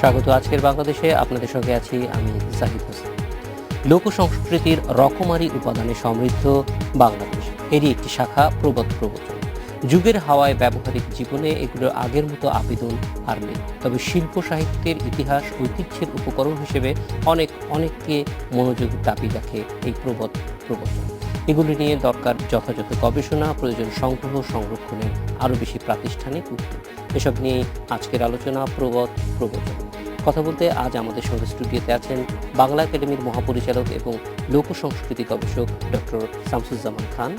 স্বাগত আজকের বাংলাদেশে। আপনাদের সঙ্গে আছি আমি জাহিদ হোসেন। লোক সংস্কৃতির রকমারি উপাদানে সমৃদ্ধ বাংলাদেশ, এরই একটি শাখা প্রবাদ প্রবচন। যুগের হাওয়ায় ব্যবহারিক জীবনে এগুলোর আগের মতো আবেদন আর নেই, তবে শিল্প সাহিত্যের ইতিহাস ঐতিহ্যের উপকরণ হিসেবে অনেককে মনোযোগ দাবি রাখে এই প্রবাদ প্রবচন। এগুলি নিয়ে দরকার যথাযথ গবেষণা, প্রয়োজন সংগ্রহ সংরক্ষণের আরও বেশি প্রাতিষ্ঠানিক উদ্যোগ। এসব নিয়ে আজকের আলোচনা প্রবাদ প্রবচন। কথা বলতে আজ আমাদের সঙ্গে স্টুডিওতে আছেন বাংলা একাডেমির মহাপরিচালক এবং লোক সংস্কৃতি গবেষক ডক্টর শামসুজ্জামান খান,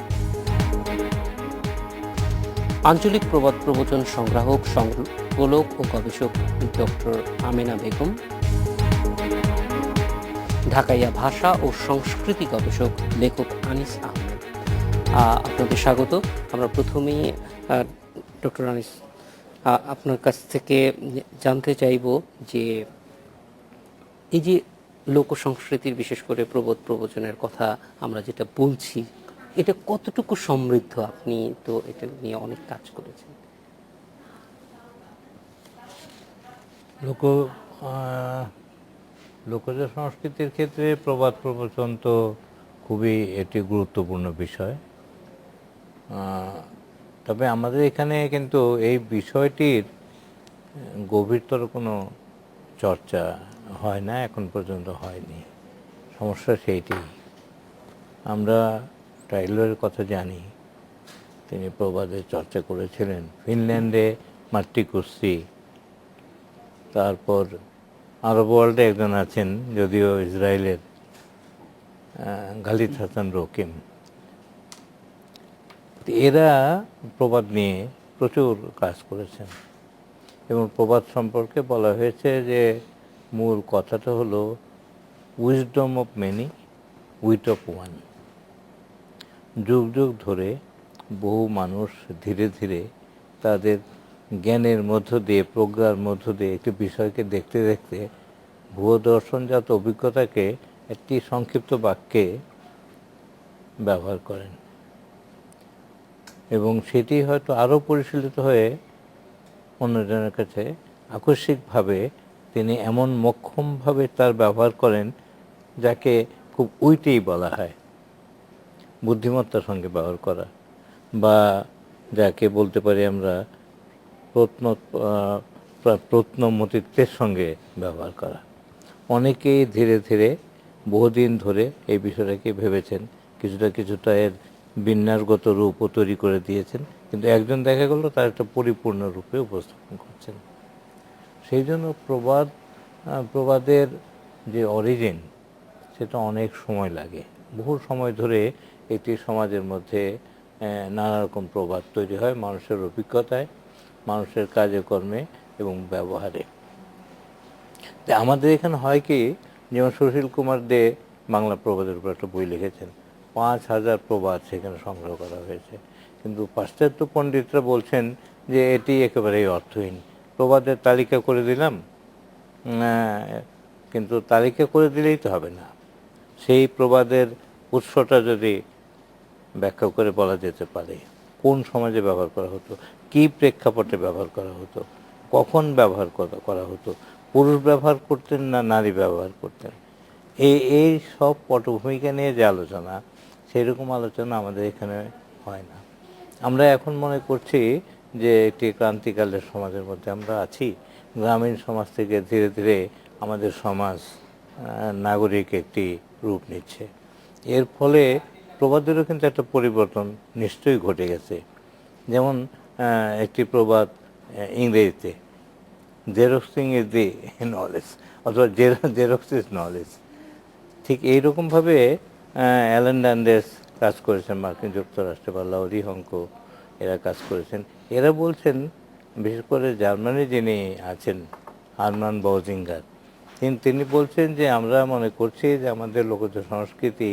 আঞ্চলিক প্রবাদ প্রবচন সংগ্রাহক সংকলক ও গবেষক ডক্টর আমেনা বেগম, ঢাকাইয়া ভাষা ও সংস্কৃতি গবেষক লেখক আনিস আহমেদ। আপনাদের স্বাগত। আমরা প্রথমেই ডক্টর আনিস, আপনার কাছ থেকে জানতে চাইব যে এই যে লোক সংস্কৃতির বিশেষ করে প্রবাদ প্রবচনের কথা আমরা যেটা বলছি, এটা কতটুকু সমৃদ্ধ? আপনি তো এটা নিয়ে অনেক কাজ করেছেন। লোকজ সংস্কৃতির ক্ষেত্রে প্রবাদ প্রবচন তো খুবই একটি গুরুত্বপূর্ণ বিষয়। তবে আমাদের এখানে কিন্তু এই বিষয়টির গভীরতর কোনো চর্চা হয় না, এখন পর্যন্ত হয়নি। সমস্যা সেইটি। আমরা টাইলরের কথা জানি, তিনি প্রবাদের চর্চা করেছিলেন। ফিনল্যান্ডে মাট্টিকুস্সি, তারপর আরব ওয়ার্ল্ডে একজন আছেন, যদিও ইসরায়েলের, গালিদ হাসান রকিম। এরা প্রবাদ নিয়ে প্রচুর কাজ করেছেন এবং প্রবাদ সম্পর্কে বলা হয়েছে যে মূল কথাটা হলো wisdom of many, wit of one. যুগ যুগ ধরে বহু মানুষ ধীরে ধীরে তাদের জ্ঞানের মধ্য দিয়ে, প্রজ্ঞার মধ্য দিয়ে একটি বিষয়কে দেখতে দেখতে ভূয় দর্শনজাত অভিজ্ঞতাকে একটি সংক্ষিপ্ত বাক্যে ব্যবহার করেন এবং সেটি হয়তো আরও পরিশীলিত হয়ে অন্যজনের কাছে আকস্মিকভাবে তিনি এমন মোক্ষমভাবে তার ব্যবহার করেন যাকে খুব উইটেই বলা হয়, বুদ্ধিমত্তার সঙ্গে ব্যবহার করা, বা যাকে বলতে পারি আমরা প্রত্নমতিত্বের সঙ্গে ব্যবহার করা। অনেকেই ধীরে ধীরে বহুদিন ধরে এই বিষয়টাকে ভেবেছেন, কিছুটা এর বিন্যাসগত রূপও তৈরি করে দিয়েছেন, কিন্তু একজন দেখা গেল তার একটা পরিপূর্ণ রূপে উপস্থাপন করছেন। সেই জন্য প্রবাদের যে অরিজিন, সেটা অনেক সময় লাগে। বহু সময় ধরে একটি সমাজের মধ্যে নানা রকম প্রবাদ তৈরি হয়, মানুষের অভিজ্ঞতায়, মানুষের কাজে কর্মে এবং ব্যবহারে। আমাদের এখানে হয় কি, যেমন সুশীল কুমার দে বাংলা প্রবাদের উপর একটা বই লিখেছেন, 5,000 প্রবাদ সেখানে সংগ্রহ করা হয়েছে। কিন্তু পাশ্চাত্য পণ্ডিতরা বলছেন যে এটি একেবারেই অর্থহীন। প্রবাদের তালিকা করে দিলাম, কিন্তু তালিকা করে দিলেই তো হবে না। সেই প্রবাদের উৎসটা যদি ব্যাখ্যা করে বলা যেতে পারে, কোন সমাজে ব্যবহার করা হতো, কী প্রেক্ষাপটে ব্যবহার করা হতো, কখন ব্যবহার করা হতো, পুরুষ ব্যবহার করতেন না নারী ব্যবহার করতেন, এই সব পটভূমিকা নিয়ে যে আলোচনা, সেরকম আলোচনা আমাদের এখানে হয় না। আমরা এখন মনে করছি যে একটি ক্রান্তিকালের সমাজের মধ্যে আমরা আছি। গ্রামীণ সমাজ থেকে ধীরে ধীরে আমাদের সমাজ নাগরিক একটি রূপ নিচ্ছে। এর ফলে প্রবাদেরও কিন্তু একটা পরিবর্তন নিশ্চয়ই ঘটে গেছে। যেমন একটি প্রবাদ ইংরেজিতে, জেরক্সিং ইজ দি নলেজ, অথবা জেরক্স ইজ নলেজ। ঠিক এইরকমভাবে অ্যালান ডান্ডেস কাজ করেছেন মার্কিন যুক্তরাষ্ট্রে, বা লাউরি হংকো, এরা কাজ করেছেন। এরা বলছেন, বিশেষ করে জার্মানি যিনি আছেন হারমান বাউজিঙ্গার, তিনি বলছেন যে আমরা মনে করছি যে আমাদের লোকজ সংস্কৃতি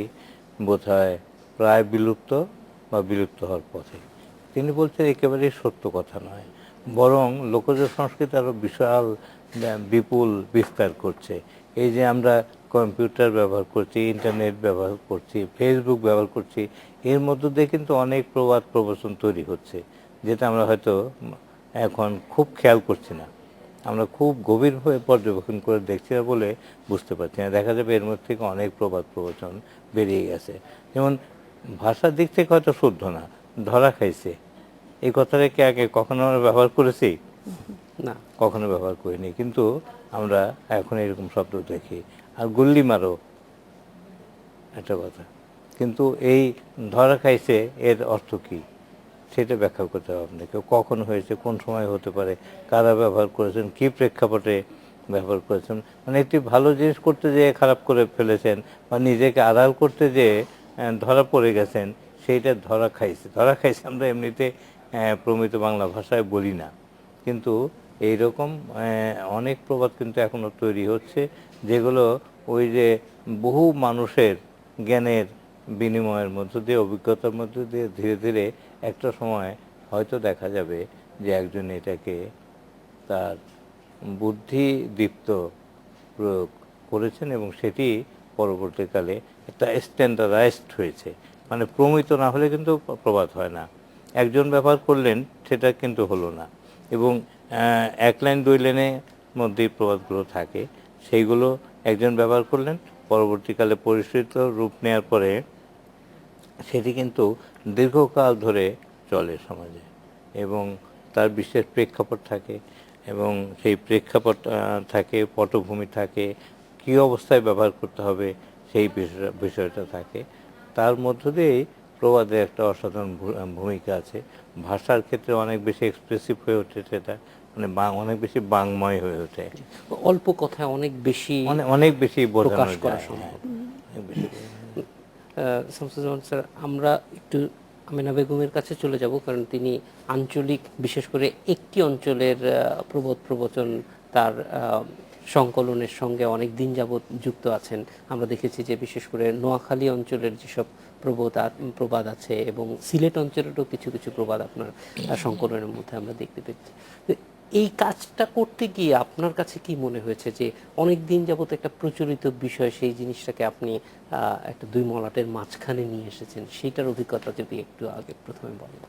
বোধহয় প্রায় বিলুপ্ত বা বিলুপ্ত হওয়ার পথে। তিনি বলছেন একেবারেই সত্য কথা নয়, বরং লোকজ সংস্কৃতি আরও বিশাল বিপুল বিস্তার করছে। এই যে আমরা কম্পিউটার ব্যবহার করছি, ইন্টারনেট ব্যবহার করছি, ফেসবুক ব্যবহার করছি, এর মধ্য দিয়ে কিন্তু অনেক প্রবাদ প্রবচন তৈরি হচ্ছে, যেটা আমরা হয়তো এখন খুব খেয়াল করছি না। আমরা খুব গভীরভাবে পর্যবেক্ষণ করে দেখছি না বলে বুঝতে পারছি না। দেখা যাবে এর মধ্যে থেকে অনেক প্রবাদ প্রবচন বেরিয়ে গেছে। যেমন ভাষার দিক থেকে হয়তো শুদ্ধ না, ধরা খাইছে, এই কথাটা কি আগে কখনো আমরা ব্যবহার করেছি? না। কখনো ব্যবহার করিনি, কিন্তু আমরা এখন এরকম শব্দ দেখি। আর গুল্লি মারো একটা কথা, কিন্তু এই ধরা খাইছে এর অর্থ কি সেটা ব্যাখ্যা করতে হবে আপনাকে। কখন হয়েছে, কোন সময় হতে পারে, কারা ব্যবহার করেছেন, কি প্রেক্ষাপটে ব্যবহার করেছেন। মানে একটি ভালো জিনিস করতে যেয়ে খারাপ করে ফেলেছেন, বা নিজেকে আড়াল করতে যেয়ে ধরা পড়ে গেছেন, সেইটা ধরা খাইছে। ধরা খাইছে আমরা এমনিতে প্রমিত বাংলা ভাষায় বলি না, কিন্তু এইরকম অনেক প্রবাদ কিন্তু এখনো তৈরি হচ্ছে, যেগুলো ওই যে বহু মানুষের জ্ঞানের বিনিময়ের মধ্য দিয়ে, অভিজ্ঞতার মধ্য দিয়ে ধীরে ধীরে একটা সময় হয়তো দেখা যাবে যে একজন এটাকে তার বুদ্ধিদীপ্ত প্রয়োগ করেছেন এবং সেটি পরবর্তীকালে একটা স্ট্যান্ডার্ডাইজড হয়েছে। মানে প্রমিত না হলে কিন্তু প্রবাদ হয় না। একজন ব্যবহার করলেন, সেটা কিন্তু হলো না। এবং এক লাইন দুই লাইনের মধ্যেই প্রবাদগুলো থাকে, সেইগুলো একজন ব্যবহার করলেন, পরবর্তীকালে পরিশীলিত রূপ নেওয়ার পরে সেটি কিন্তু দীর্ঘকাল ধরে চলে সমাজে, এবং তার বিশেষ প্রেক্ষাপট থাকে, এবং সেই প্রেক্ষাপট থাকে, পটভূমি থাকে, কী অবস্থায় ব্যবহার করতে হবে সেই বিষয়টা থাকে। তার মধ্য দিয়েই প্রবাদের একটা অসাধারণ ভূমিকা আছে। ভাষার ক্ষেত্রে অনেক বেশি এক্সপ্রেসিভ হয়ে ওঠে সেটা, মানে অনেক বেশি বাংময় হয়ে ওঠে, অল্প কথায় অনেক বেশি অনেক বেশি প্রকাশ বোঝানো করা যায়। সম্ভব। অনেক বেশি শামসুজ্জামান স্যার, আমরা একটু আমেনা বেগমের কাছে চলে যাব, কারণ তিনি আঞ্চলিক, বিশেষ করে একটি অঞ্চলের প্রবাদ প্রবচন তার সংকলনের সঙ্গে অনেক দিন যাবৎ যুক্ত আছেন। আমরা দেখেছি যে বিশেষ করে নোয়াখালী অঞ্চলের যেসব প্রবাদ আছে, এবং সিলেট অঞ্চলেরও কিছু কিছু প্রবাদ আপনার সংকলনের মধ্যে আমরা দেখতে পেয়েছি। এই কাজটা করতে গিয়ে আপনার কাছে কি মনে হয়েছে যে অনেক দিন যাবত একটা প্রচলিত বিষয়, সেই জিনিসটাকে আপনি একটা দুই মলাটের মাঝখানে নিয়ে এসেছেন, সেইটার অভিজ্ঞতা যদি একটু আগে প্রথমে বলেন।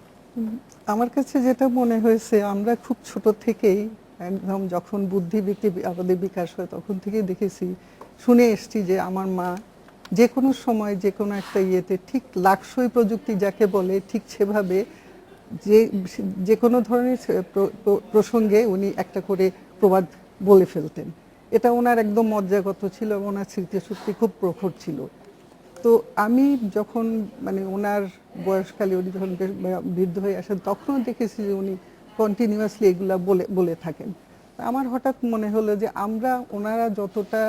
আমার কাছে যেটা মনে হয়েছে, আমরা খুব ছোট থেকেই একদম যখন বুদ্ধিবৃত্তি আমাদের বিকাশ হয় তখন থেকেই দেখেছি, শুনে এসছি যে আমার মা যে কোনো সময় যে কোনো একটা ইয়েতে ঠিক লাকসই প্রযুক্তি যাকে বলে ঠিক সেভাবে যে যে কোনো ধরনের প্রসঙ্গে উনি একটা করে প্রবাদ বলে ফেলতেন। এটা ওনার একদম মজ্জাগত ছিল, ওনার স্মৃতিশক্তি খুব প্রখর ছিল। তো আমি যখন মানে ওনার বয়সকালে উনি যখন বৃদ্ধ হয়ে আসেন তখনও দেখেছি যে উনি কন্টিনিউয়াসলি এগুলা বলে থাকেন। আমার হঠাৎ মনে হলো যে আমরা ওনারা যতটা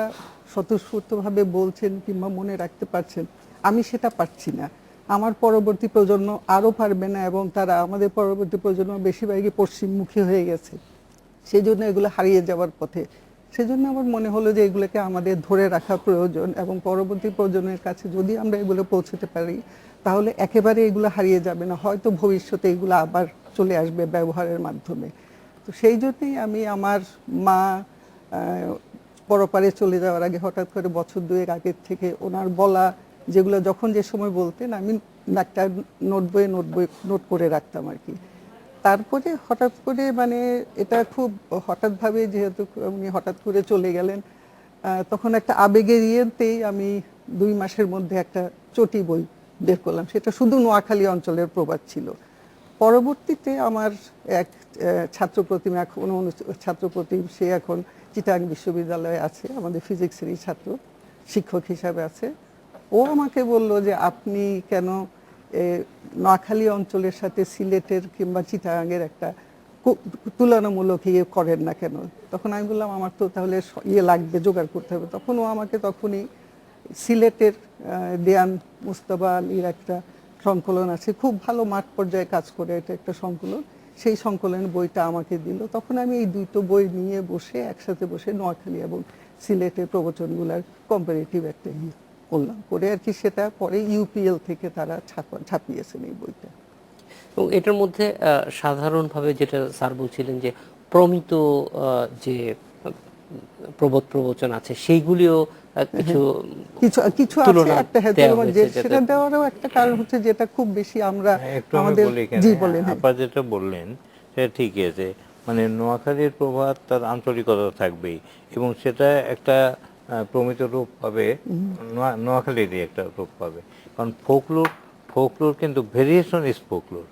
স্বতঃস্ফূর্তভাবে বলছেন কিংবা মনে রাখতে পারছেন, আমি সেটা পারছি না। আমার পরবর্তী প্রজন্ম আরও পারবে না, এবং তারা আমাদের পরবর্তী প্রজন্ম বেশিরভাগই পশ্চিমমুখী হয়ে গেছে, সেই জন্য এগুলো হারিয়ে যাওয়ার পথে। সেজন্য আমার মনে হলো যে এগুলোকে আমাদের ধরে রাখা প্রয়োজন, এবং পরবর্তী প্রজন্মের কাছে যদি আমরা এগুলো পৌঁছতে পারি তাহলে একেবারে এগুলো হারিয়ে যাবে না, হয়তো ভবিষ্যতে এগুলো আবার চলে আসবে ব্যবহারের মাধ্যমে। তো সেই জন্যই আমি আমার মা পরপারে চলে যাওয়ার আগে হঠাৎ করে বছর দুয়েক আগের থেকে ওনার বলা যেগুলো যখন যে সময় বলতেন আমি একটা নোট করে রাখতাম আর কি। তারপরে হঠাৎ করে মানে এটা খুব হঠাৎভাবে, যেহেতু উনি হঠাৎ করে চলে গেলেন, তখন একটা আবেগের ইয়েতেই আমি 2 মাসের মধ্যে একটা চটি বই বের করলাম। সেটা শুধু নোয়াখালী অঞ্চলের প্রবাদ ছিল। পরবর্তীতে আমার এক ছাত্র প্রতিম, এখন ছাত্র প্রতিম, সে এখন চিটাগাং বিশ্ববিদ্যালয়ে আছে, আমাদের ফিজিক্সেরই ছাত্র, শিক্ষক হিসাবে আছে। ও আমাকে বলল যে আপনি কেন নোয়াখালী অঞ্চলের সাথে সিলেটের কিংবা চিটাগাংয়ের একটা তুলনামূলক ইয়ে করেন না কেন? তখন আমি বললাম আমার তো তাহলে ইয়ে লাগবে, জোগাড় করতে হবে। তখন ও আমাকে তখনই সিলেটের দেয়ান মুস্তাবা আলীর একটা সংকলন আছে, খুব ভালো মাঠ পর্যায়ে কাজ করে, এটা একটা সংকলন, সেই সংকলনের বইটা আমাকে দিল। তখন আমি এই দুটো বই নিয়ে বসে একসাথে বসে নোয়াখালী এবং সিলেটের প্রবচনগুলার কম্পারেটিভ একটা করলাম, করে আর কি সেটা পরে ইউপিএল থেকে তারা ছাপিয়েছেন এই বইটা। এবং এটার মধ্যে সাধারণভাবে যেটা স্যার বলছিলেন যে প্রমিত যে প্রবাদ প্রবচন আছে সেইগুলিও কিছু কিছু আছে একটা, সেটা দেওয়ারও একটা কারণ হচ্ছে যেটা খুব বেশি আমরা আমাদের জি বলেন। আপনারা যেটা বললেন সেটা ঠিকই আছে, মানে নোয়াখালীর প্রভাব তার আঞ্চলিকতা থাকবেই, এবং সেটা একটা প্রমিত রূপ পাবে, নোয়াখালীরই একটা রূপ পাবে। কারণ ফোকলোর কিন্তু ভেরিয়েশন ইজ ফোকলোর।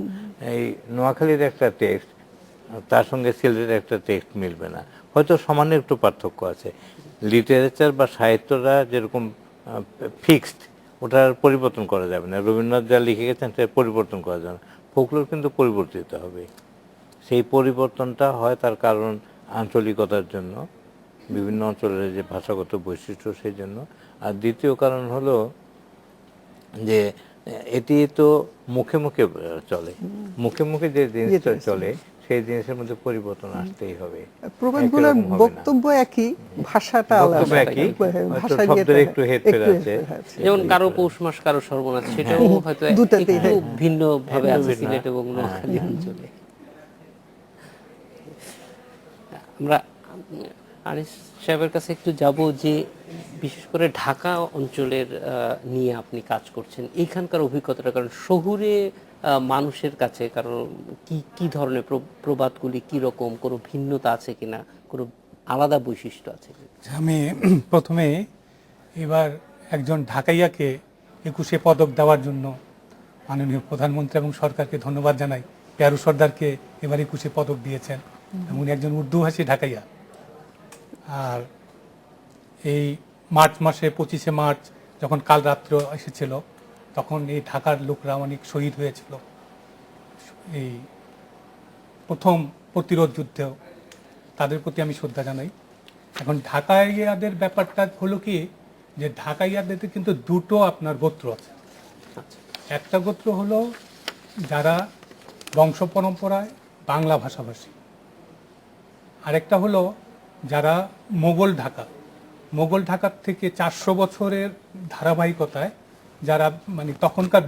এই নোয়াখালীর একটা টেক্সট তার সঙ্গে সিলেটের একটা টেক্সট মিলবে না, হয়তো সামান্য একটু পার্থক্য আছে। লিটারেচার বা সাহিত্যটা যেরকম ফিক্সড, ওটার পরিবর্তন করা যাবে না। রবীন্দ্রনাথ যা লিখে গেছেন সেটা পরিবর্তন করা যাবে না। ফোকলোর কিন্তু পরিবর্তিত হবে। সেই পরিবর্তনটা হয় তার কারণ আঞ্চলিকতার জন্য, বিভিন্ন অঞ্চলের যে ভাষাগত বৈশিষ্ট্য সেই জন্য। আর দ্বিতীয় কারণ হলো যে এটি তো মুখে মুখে চলে, মুখে মুখে যে জিনিসটা চলে সেই জিনিসের মধ্যে পরিবর্তন আসতেই হবে। প্রবাদগুলোর বক্তব্য একই, ভাষাটা আলাদা, বক্তব্য একই, হয়তো ভাষা শব্দের একটু হেরফের আছে। যেমন কারো পৌষ মাস কারো সর্বনাশ, সেটাও হয়তো দুটাতেই, একটু হ্যাঁ। ভিন্ন ভাবে আছে ভিন্ন। সিলেট এবং নোয়াখালী অঞ্চলে। আমরা আনিস সাহেবের কাছে একটু যাব যে বিশেষ করে ঢাকা অঞ্চলের নিয়ে আপনি কাজ করছেন, এইখানকার অভিজ্ঞতাটা, কারণ শহুরে মানুষের কাছে কারণ কি ধরনের প্রবাদগুলি কি রকম, কোনো ভিন্নতা আছে কিনা, কোনো আলাদা বৈশিষ্ট্য আছে কিনা? আমি প্রথমে এবার একজন ঢাকাইয়াকে 21শে পদক দেওয়ার জন্য মাননীয় প্রধানমন্ত্রী এবং সরকারকে ধন্যবাদ জানাই। পেয়ারু সর্দারকে এবার 21শে পদক দিয়েছেন, উনি একজন উর্দুভাষী ঢাকাইয়া। আর এই মার্চ মাসে 25শে মার্চ যখন কাল রাত্রে এসেছিল, তখন এই ঢাকার লোকরা অনেক শহীদ হয়েছিল এই প্রথম প্রতিরোধ যুদ্ধেও। তাদের প্রতি আমি শ্রদ্ধা জানাই। এখন ঢাকাইয়াদের ব্যাপারটা হলো কি, যে ঢাকাইয়াদের কিন্তু দুটো আপনার গোত্র আছে। একটা গোত্র হলো যারা বংশ পরম্পরায় বাংলা ভাষাভাষী, আরেকটা হলো যারা মোগল ঢাকার থেকে 400 বছরের ধারাবাহিকতায় যারা মানে তখনকার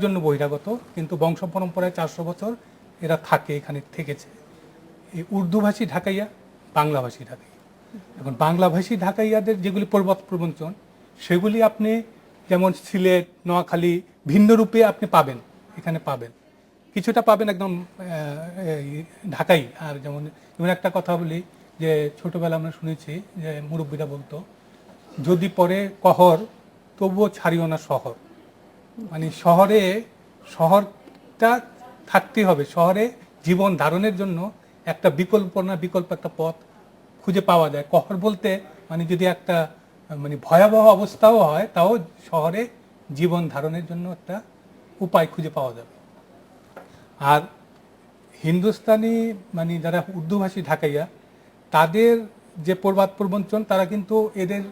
জন্য বহিরাগত, কিন্তু বংশ পরম্পরায় 400 বছর এরা এখানে থেকেছে। এই উর্দুভাষী ঢাকাইয়া, বাংলাভাষী ঢাকাইয়া। এখন বাংলাভাষী ঢাকাইয়াদের যেগুলি প্রবাদ প্রবঞ্চন, সেগুলি আপনি যেমন সিলেট, নোয়াখালী ভিন্ন রূপে আপনি পাবেন, এখানে পাবেন কিছুটা পাবেন একদম ঢাকাই। আর যেমন একটা কথা বলি, যে ছোটবেলা আমরা শুনেছি যে মুরব্বীরা বলতো, যদি পরে কহর তবুও ছাড়িও না শহর। মানে শহরটা থাকতে হবে, শহরে জীবন ধারণের জন্য একটা বিকল্প একটা পথ খুঁজে পাওয়া যায়। কহর বলতে মানে যদি একটা মানে ভয়াবহ অবস্থাও হয়, তাও শহরে জীবন ধারণের জন্য একটা উপায় খুঁজে পাওয়া যাবে। আর হিন্দুস্তানি মানে যারা উর্দুভাষী ঢাকাইয়া, তাদের যে প্রবাদ প্রবঞ্চন, তারা কিন্তু এদের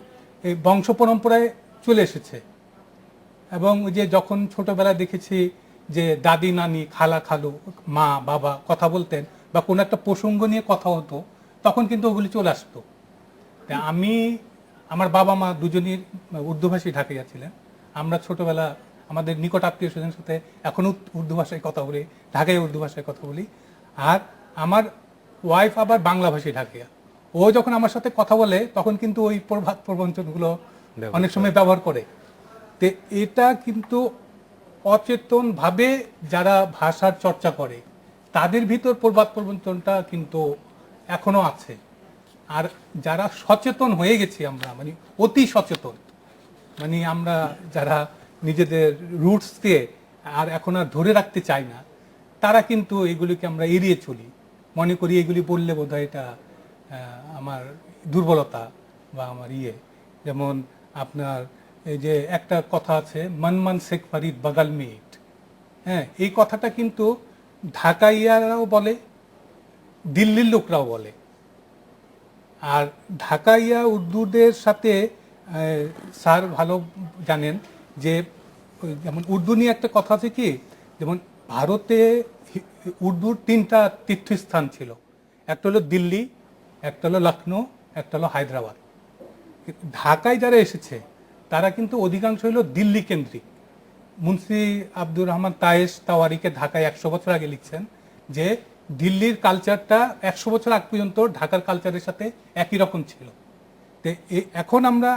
এই বংশ পরম্পরায় চলে এসেছে। এবং যে যখন ছোটবেলায় দেখেছি যে দাদি নানি খালা খালু মা বাবা কথা বলতেন, বা কোনো একটা প্রসঙ্গ নিয়ে কথা হতো, তখন কিন্তু ওগুলি চলে আসতো। আমার বাবা মা দুজনই উর্দুভাষী ঢাকাইয়া ছিলেন। আমরা ছোটবেলা আমাদের নিকট আত্মীয় স্বজনের সাথে এখনো উর্দু ভাষায় কথা বলি, ঢাকায় উর্দু ভাষায় কথা বলি। আর আমার ওয়াইফ আবার বাংলাভাষী ঢাকাইয়া। ও যখন আমার সাথে কথা বলে, তখন কিন্তু ওই প্রবাদ প্রবঞ্চনগুলো অনেক সময় ব্যবহার করে। তো এটা কিন্তু অচেতনভাবে যারা ভাষার চর্চা করে, তাদের ভিতর প্রবাদ প্রবঞ্চনটা কিন্তু এখনো আছে। আর যারা সচেতন হয়ে গেছি আমরা, মানে অতি সচেতন, মানে আমরা যারা নিজেদের রুটসকে আর এখন আর ধরে রাখতে চাই না, তারা কিন্তু এগুলিকে আমরা এড়িয়ে চলি, মনে করি এগুলি বললে বোধহয় এটা আমার দুর্বলতা বা আমার যেমন আপনার এই যে একটা কথা আছে, মনমান শেখ ফরিদ বাগাল মিট। হ্যাঁ, এই কথাটা কিন্তু ঢাকাইয়ারাও বলে, দিল্লির লোকরাও বলে। আর ঢাকাইয়া উর্দুদের সাথে স্যার ভালো জানেন যে যেমন উর্দু নিয়ে একটা কথা আছে কি, যেমন ভারতে উর্দুর 3টা তীর্থস্থান ছিল। একটা হলো দিল্লি, একটা হলো লখনৌ, একটা হলো হায়দ্রাবাদ। ঢাকায় যারা এসেছে তারা কিন্তু অধিকাংশ হলো দিল্লি কেন্দ্রিক। মুন্সি আব্দুর রহমান তায়েশ তাওয়ারিকে ঢাকায় 100 বছর আগে লিখছেন যে দিল্লির কালচারটা 100 বছর আগ পর্যন্ত ঢাকার কালচারের সাথে একই রকম ছিল। এখন আমরা